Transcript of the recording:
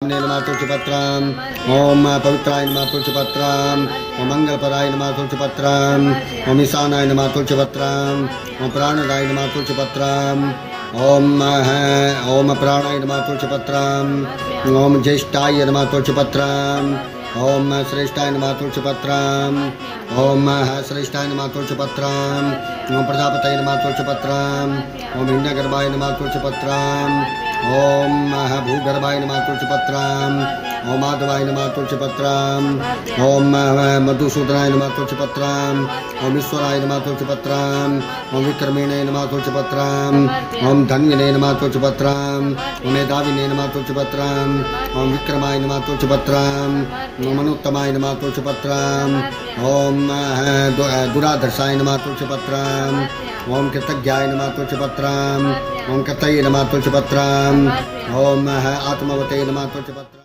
महात्मने नमः तुलसीपत्रम् ओम पवित्राय नमः तुलसीपत्रम् ओम मंगलपराय नमः तुलसीपत्रम् ओम ईशानाय नमः तुलसीपत्रम् ओम प्राणदाय नमः तुलसीपत्रम् ओम प्राणाय नमः तुलसीपत्रम् ओम ज्येष्ठाय नमः तुलसीपत्रम् ओम श्रेष्ठाय नमः तुलसीपत्रम् ओम श्रेष्ठाय नमः तुलसीपत्रम् ओम प्रजापतये नमः तुलसीपत्रम् ओम हिरण्यगर्भाय नमः तुलसीपत्रम् ओम भूगर्भाय नमः तुलसीपत्रम् ओम माधवाय नमः तुलसीपत्रम् ओम मधुसूदनाय नमः तुलसीपत्रम् ओम ईश्वराय नमः तुलसीपत्रम् ओम विक्रमिणे नमः तुलसीपत्रम् ओम धन्विने नमः तुलसीपत्रम् ओम मेधाविने नमः तुलसीपत्रम् ओम विक्रमाय नमः तुलसीपत्रम् ओम अनुत्तमाय नमः तुलसीपत्रम् ओम दुराधर्षाय नमः तुलसीपत्रम् ओम कृतज्ञाय नमः तुलसीपत्रम् ओम कतये नमः तुलसीपत्रम् ओम आत्मवते नमः तुलसीपत्रम्।